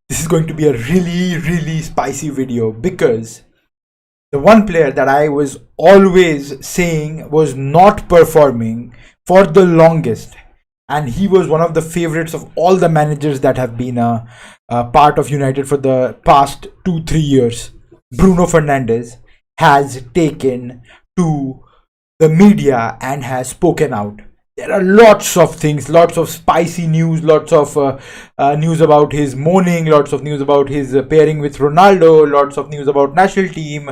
This is going to be a really spicy video because the one player that I was always saying was not performing for the longest, and he was one of the favorites of all the managers that have been a part of United for the past 2-3 years. Bruno Fernandes has taken to the media and has spoken out. There are lots of things, lots of spicy news, lots of news about his mourning, lots of news about his pairing with Ronaldo, lots of news about national team,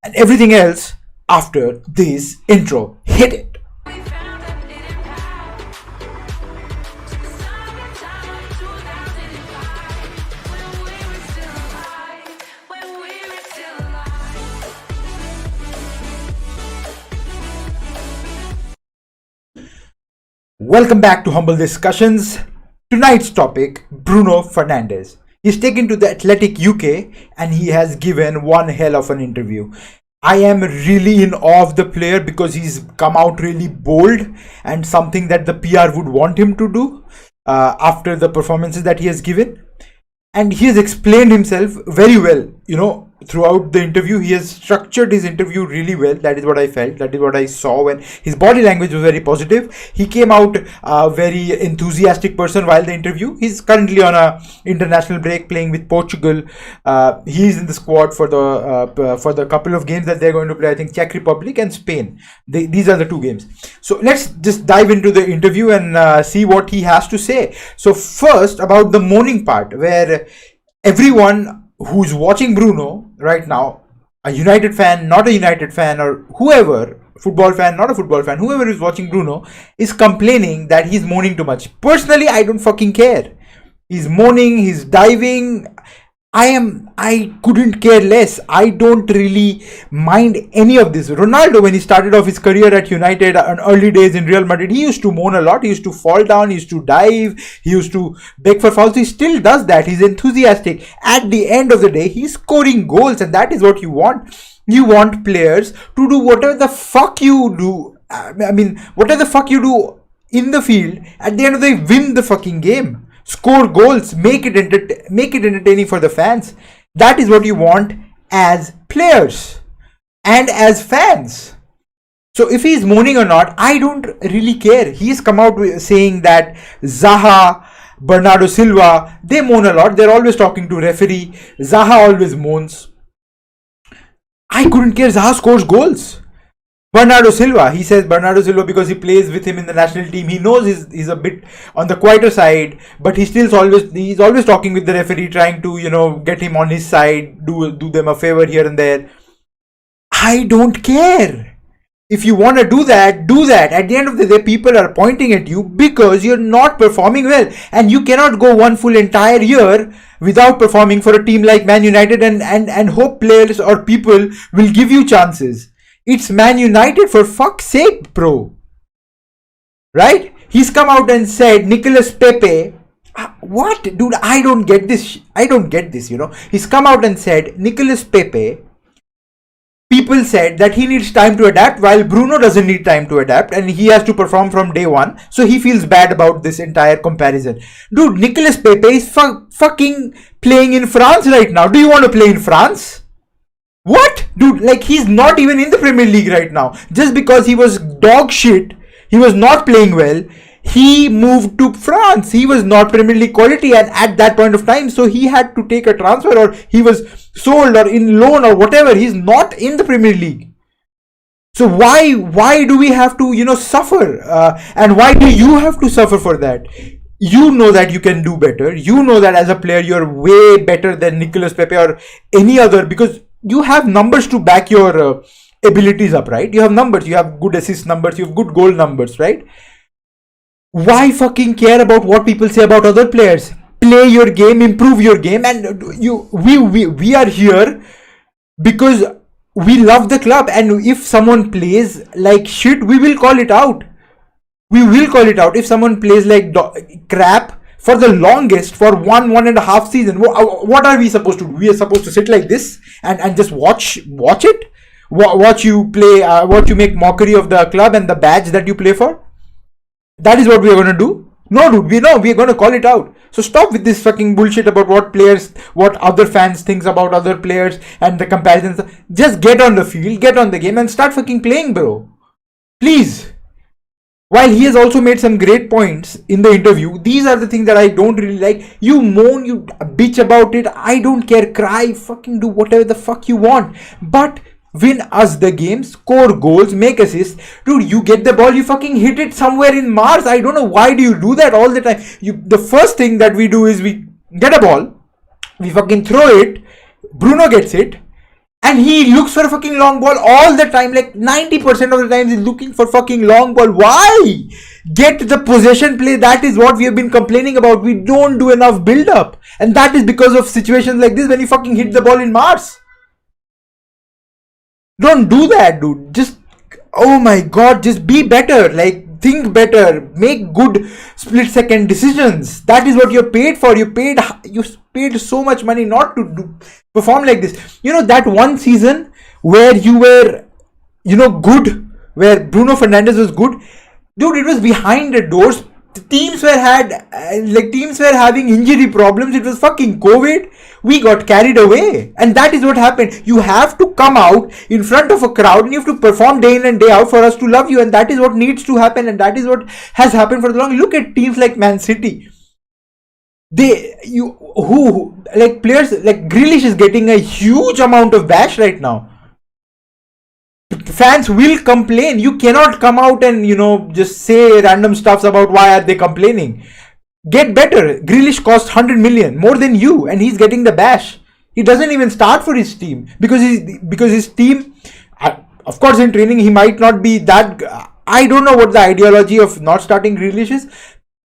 and everything else after this intro. Hit it. Welcome back to Humble Discussions. Tonight's topic, Bruno Fernandes. He's taken to the Athletic UK and he has given one hell of an interview. I am really in awe of the player because he's come out really bold and something that the PR would want him to do after the performances that he has given. And he has explained himself very well, throughout the interview. He has structured his interview really well. That is what I felt. That is what I saw. When his body language was very positive, he came out a very enthusiastic person while the interview. He's currently on a international break playing with Portugal. He's in the squad for the couple of games that they're going to play. I think Czech Republic and Spain. These are the two games. So let's just dive into the interview and see what he has to say. So first, about the mourning part, where everyone who's watching Bruno right now, a United fan, not a United fan, or whoever, football fan, not a football fan, whoever is watching Bruno is complaining that he's moaning too much. Personally, I don't fucking care. He's moaning, he's diving. I couldn't care less. I don't really mind any of this. Ronaldo, when he started off his career at United in early days in Real Madrid, he used to moan a lot. He used to fall down. He used to dive. He used to beg for fouls. He still does that. He's enthusiastic. At the end of the day, he's scoring goals, and that is what you want. You want players to do whatever the fuck you do. Whatever the fuck you do in the field, at the end of the day, win the fucking game. Score goals, make it entertaining for the fans. That is what you want as players and as fans. So if he's moaning or not, I don't really care. He's come out saying that Zaha, Bernardo Silva, they moan a lot. They're always talking to referee. Zaha always moans. I couldn't care. Zaha scores goals. Bernardo Silva, he says Bernardo Silva because he plays with him in the national team. He knows he's a bit on the quieter side, but he's always talking with the referee, trying to get him on his side, do them a favor here and there. I don't care. If you want to do that, do that. At the end of the day, people are pointing at you because you're not performing well, and you cannot go one full entire year without performing for a team like Man United and hope players or people will give you chances. It's Man United, for fuck's sake, bro. Right? He's come out and said Nicolas Pepe. What? Dude, I don't get this. He's come out and said Nicolas Pepe. People said that he needs time to adapt, while Bruno doesn't need time to adapt and he has to perform from day one. So he feels bad about this entire comparison. Dude, Nicolas Pepe is fucking playing in France right now. Do you want to play in France? What? Dude, he's not even in the Premier League right now. Just because he was dog shit, he was not playing well, he moved to France. He was not Premier League quality and at that point of time, so he had to take a transfer, or he was sold or in loan or whatever. He's not in the Premier League. So why do we have to, suffer? And why do you have to suffer for that? You know that you can do better. You know that as a player, you're way better than Nicolas Pepe or any other, because you have numbers to back your abilities up, right? You have numbers, you have good assist numbers, you have good goal numbers, right? Why fucking care about what people say about other players? Play your game, improve your game, and we are here because we love the club, and if someone plays like shit, we will call it out. We will call it out. If someone plays like crap for the longest, for one and a half season, what are we supposed to do? We are supposed to sit like this and just watch it? Watch you play, watch you make mockery of the club and the badge that you play for? That is what we are going to do? No, dude, we know we're gonna call it out. So stop with this fucking bullshit about what other fans thinks about other players and the comparisons. Just get on the field, get on the game, and start fucking playing, bro. Please. While he has also made some great points in the interview, these are the things that I don't really like. You moan, you bitch about it. I don't care. Cry, fucking do whatever the fuck you want. But win us the game, score goals, make assists. Dude, you get the ball, you fucking hit it somewhere in Mars. I don't know why do you do that all the time. The first thing that we do is we get a ball, we fucking throw it, Bruno gets it, and he looks for a fucking long ball all the time. Like 90% of the time he's looking for fucking long ball. Why? Get the possession play. That is what we have been complaining about. We don't do enough build up. And that is because of situations like this when you fucking hit the ball in Mars. Don't do that, dude. Just, oh my god, just be better. Like, think better. Make good split second decisions. That is what you're paid for. You paid so much money not to perform like this. You know, that one season where you were, good, where Bruno Fernandes was good, dude, it was behind the doors. Teams were having injury problems. It was fucking COVID. We got carried away, and that is what happened. You have to come out in front of a crowd and you have to perform day in and day out for us to love you, and that is what needs to happen, and that is what has happened for the long. Look at teams like Man City. Players like Grealish is getting a huge amount of bash right now. Fans will complain. You cannot come out and just say random stuffs about why are they complaining. Get better. Grealish cost 100 million more than you, and he's getting the bash. He doesn't even start for his team because his team, of course, in training he might not be that. I don't know what the ideology of not starting Grealish is.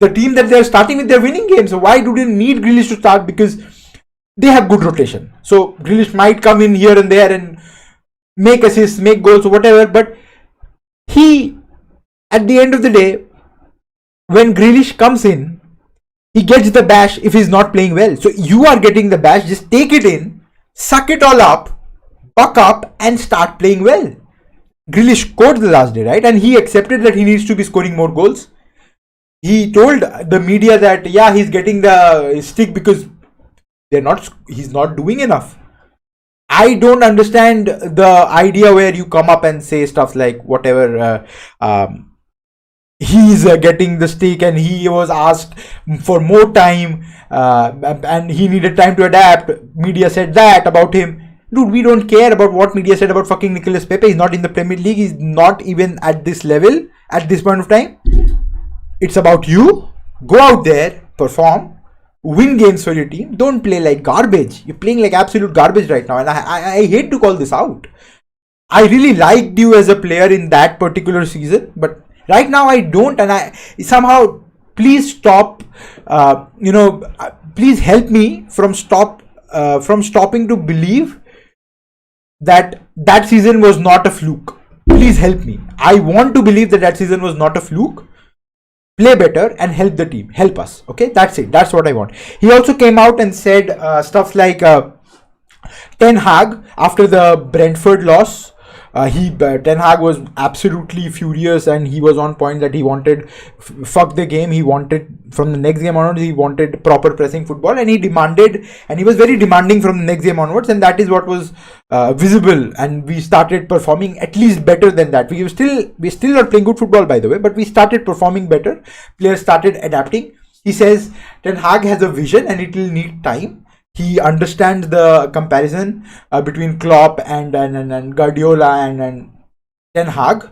The team that they're starting with, they're winning games. So why do they need Grealish to start? Because they have good rotation. So Grealish might come in here and there and make assists, make goals, or whatever. But he, at the end of the day, when Grealish comes in, he gets the bash if he's not playing well. So you are getting the bash. Just take it in, suck it all up, buck up, and start playing well. Grealish scored the last day, right? And he accepted that he needs to be scoring more goals. He told the media that he's getting the stick because he's not doing enough. I don't understand the idea where you come up and say stuff like whatever. He's getting the stick and he was asked for more time and he needed time to adapt. Media said that about him. Dude, we don't care about what media said about fucking Nicolas Pepe. He's not in the Premier League. He's not even at this level at this point of time. It's about you. Go out there, perform, win games for your team. Don't play like garbage. You're playing like absolute garbage right now. And I hate to call this out. I really liked you as a player in that particular season, but right now I don't, and I somehow please stop. Please help me from stopping to believe that season was not a fluke. Please help me. I want to believe that season was not a fluke. Play better and help the team. Help us. Okay, that's it. That's what I want. He also came out and said stuff like Ten Hag after the Brentford loss. Ten Hag was absolutely furious and he was on point that he wanted fuck the game. He wanted from the next game onwards, he wanted proper pressing football, and he demanded, and he was very demanding from the next game onwards, and that is what was visible. And we started performing at least better than that. We're still not playing good football, by the way, but we started performing better. Players started adapting. He says Ten Hag has a vision and it will need time. He understands the comparison between Klopp and Guardiola and Ten Hag,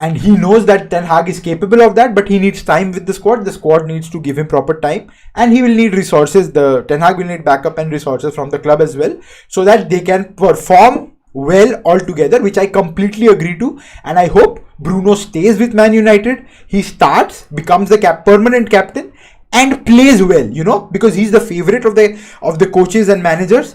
and he knows that Ten Hag is capable of that, but he needs time with the squad. The squad needs to give him proper time, and he will need resources. The Ten Hag will need backup and resources from the club as well, so that they can perform well altogether, which I completely agree to. And I hope Bruno stays with Man United. He starts, becomes the permanent captain, and plays well, because he's the favorite of the coaches and managers.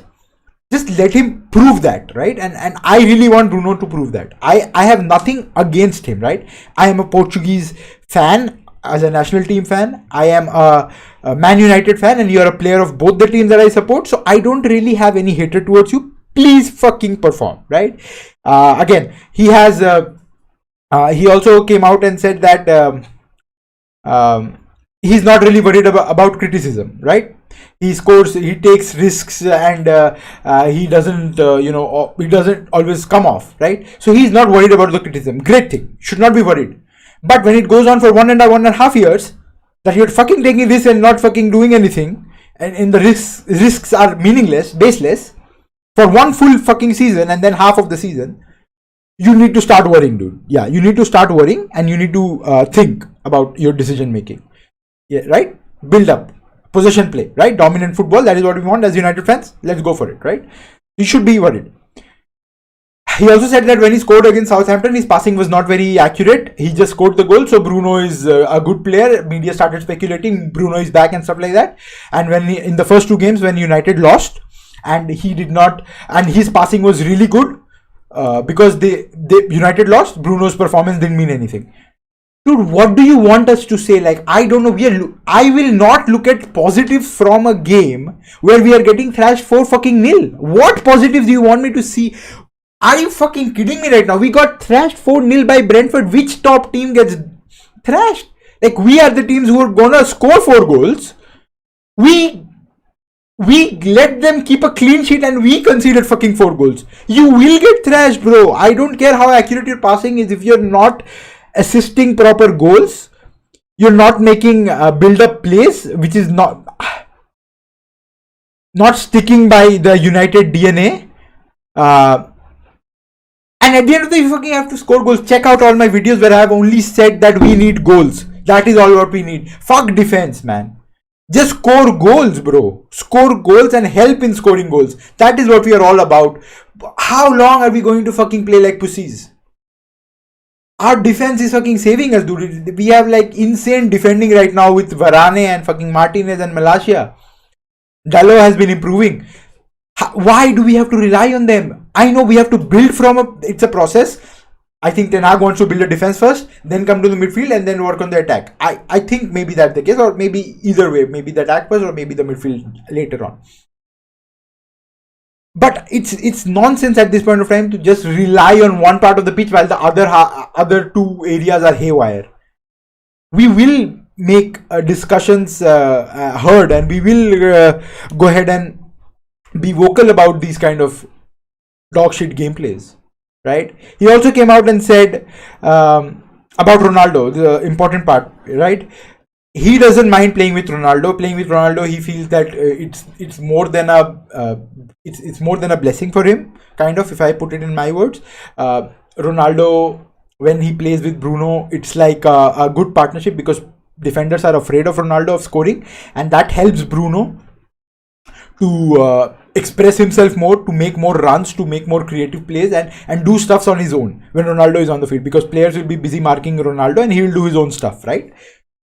Just let him prove that, right? And I really want Bruno to prove that. I have nothing against him, right? I am a Portuguese fan as a national team fan. I am a Man United fan, and you're a player of both the teams that I support. So I don't really have any hatred towards you. Please fucking perform, right? Again, he also came out and said that he's not really worried about criticism, right? He scores, he takes risks, and he doesn't, he doesn't always come off, right? So he's not worried about the criticism. Great thing, should not be worried. But when it goes on for 1.5 years, that you're fucking taking this and not fucking doing anything, and the risks are meaningless, baseless, for one full fucking season and then half of the season, you need to start worrying, dude. Yeah, you need to start worrying, and you need to think about your decision making. Yeah, right? Build up. Possession play, right? Dominant football. That is what we want as United fans. Let's go for it, right? You should be worried. He also said that when he scored against Southampton, his passing was not very accurate. He just scored the goal. So Bruno is a good player. Media started speculating Bruno is back and stuff like that. And when in the first two games when United lost, and he did not, and his passing was really good, because they United lost, Bruno's performance didn't mean anything. Dude, what do you want us to say? Like, I don't know. I will not look at positives from a game where we are getting thrashed 4-0. What positives do you want me to see? Are you fucking kidding me right now? We got thrashed 4-0 by Brentford. Which top team gets thrashed? Like, we are the teams who are gonna score 4 goals. We let them keep a clean sheet and we conceded fucking 4 goals. You will get thrashed, bro. I don't care how accurate your passing is. If you're not assisting proper goals, you're not making build-up plays, which is not sticking by the United DNA. And at the end of the day, you fucking have to score goals. Check out all my videos where I have only said that we need goals. That is all what we need. Fuck defense, man. Just score goals, bro. Score goals and help in scoring goals. That is what we are all about. How long are we going to fucking play like pussies? Our defense is fucking saving us, dude. We have like insane defending right now with Varane and fucking Martinez and Malacia. Dalot has been improving. Why do we have to rely on them? I know we have to build it's a process. I think Ten Hag wants to build a defense first, then come to the midfield and then work on the attack. I think maybe that's the case, or maybe either way. Maybe the attack first or maybe the midfield later on. But it's nonsense at this point of time to just rely on one part of the pitch while the other two areas are haywire. We will make discussions heard, and we will go ahead and be vocal about these kind of dog shit gameplays, right? He also came out and said about Ronaldo, the important part, right? He doesn't mind playing with Ronaldo. Playing with Ronaldo, he feels that it's more than a blessing for him, kind of, if I put it in my words. Ronaldo, when he plays with Bruno, it's like a good partnership because defenders are afraid of Ronaldo of scoring, and that helps Bruno to express himself more, to make more runs, to make more creative plays, and do stuffs on his own when Ronaldo is on the field, because players will be busy marking Ronaldo and he will do his own stuff, right?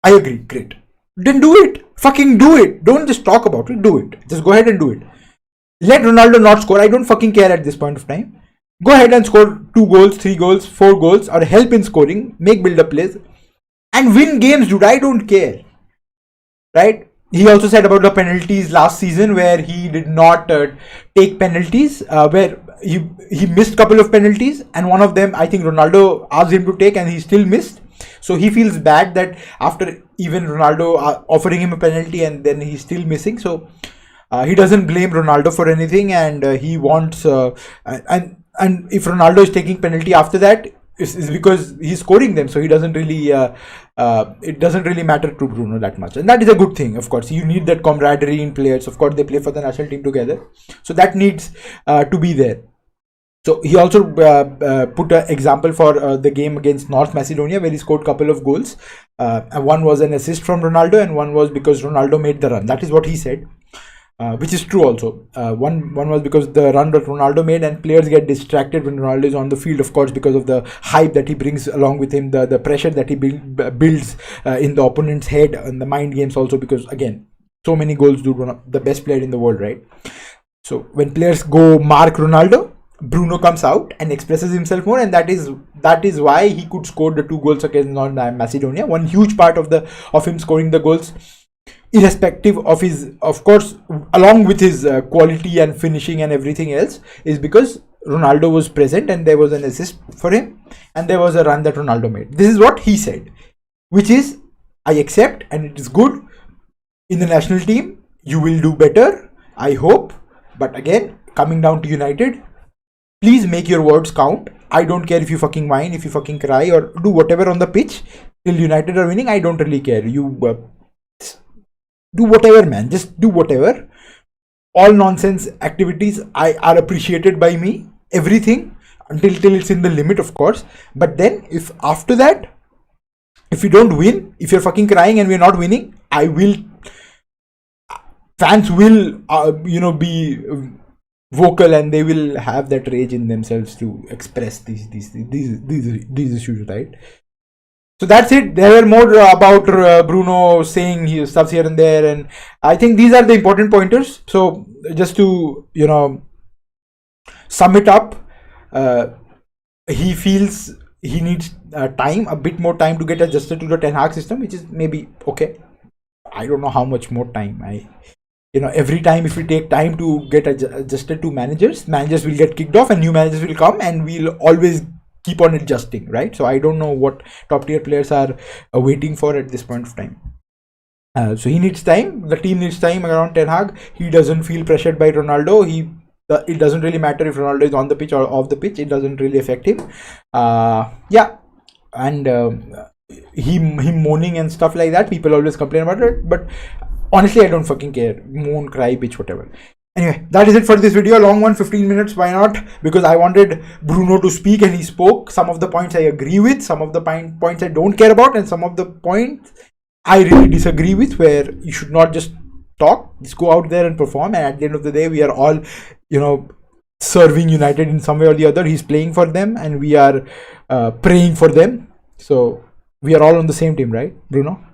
I agree, great. Then do it. Fucking do it. Don't just talk about it, do it. Just go ahead and do it. Let Ronaldo not score. I don't fucking care at this point of time. Go ahead and score 2 goals, 3 goals, 4 goals, or help in scoring, make build-up plays, and win games, dude. I don't care. Right? He also said about the penalties last season where he did not take penalties, where he missed a couple of penalties, and one of them I think Ronaldo asked him to take and he still missed. So he feels bad that after even Ronaldo offering him a penalty and then he's still missing. So he doesn't blame Ronaldo for anything, and he wants and if Ronaldo is taking penalty after that, is because he's scoring them. So he doesn't really it doesn't really matter to Bruno that much, and that is a good thing. Of course, you need that camaraderie in players. Of course, they play for the national team together, so that needs to be there. So he also put an example for the game against North Macedonia where he scored a couple of goals. And one was an assist from Ronaldo and one was because Ronaldo made the run. That is what he said, which is true also. One was because the run that Ronaldo made, and players get distracted when Ronaldo is on the field, of course, because of the hype that he brings along with him, the pressure that he builds in the opponent's head, and the mind games also, because again, so many goals, dude, one of the best player in the world, right? So when players go mark Ronaldo, Bruno comes out and expresses himself more, and that is why he could score the 2 goals against North Macedonia. One huge part of him scoring the goals, irrespective of his, of course, along with his quality and finishing and everything else, is because Ronaldo was present and there was an assist for him and there was a run that Ronaldo made. This is what he said, which is I accept, and it is good. In the national team, you will do better, I hope. But again, coming down to United, please make your words count. I don't care if you fucking whine, if you fucking cry, or do whatever on the pitch till United are winning. I don't really care. You do whatever, man. Just do whatever. All nonsense activities are appreciated by me. Everything until till it's in the limit, of course. But then, if after that, if you don't win, if you're fucking crying and we're not winning, I will. Fans will, be vocal, and they will have that rage in themselves to express these issues, right? So that's it. There were more about Bruno saying he stuffs here and there, and I think these are the important pointers. So just to sum it up, he feels he needs time, a bit more time to get adjusted to the Ten Hag system, which is maybe okay. I don't know how much more time. Every time if we take time to get adjusted to managers will get kicked off and new managers will come, and we'll always keep on adjusting, right? So I don't know what top tier players are waiting for at this point of time. So he needs time. The team needs time around Ten Hag. He doesn't feel pressured by Ronaldo. It doesn't really matter if Ronaldo is on the pitch or off the pitch. It doesn't really affect him. And him moaning and stuff like that, people always complain about it, but honestly I don't fucking care. Moan, cry, bitch, whatever. Anyway, that is it for this video. A long one, 15 minutes. Why not? Because I wanted Bruno to speak, and he spoke. Some of the points I agree with, some of the points I don't care about, and some of the points I really disagree with, where you should not just talk, just go out there and perform. And at the end of the day, we are all serving United in some way or the other. He's playing for them, and we are praying for them. So we are all on the same team, right, Bruno?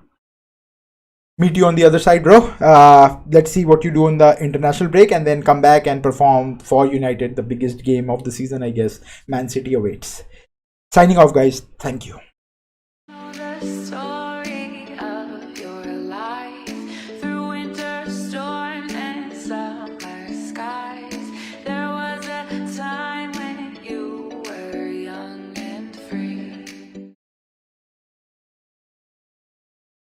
Meet you on the other side, bro. Let's see what you do in the international break, and then come back and perform for United, the biggest game of the season, I guess. Man City awaits. Signing off, guys. Thank you.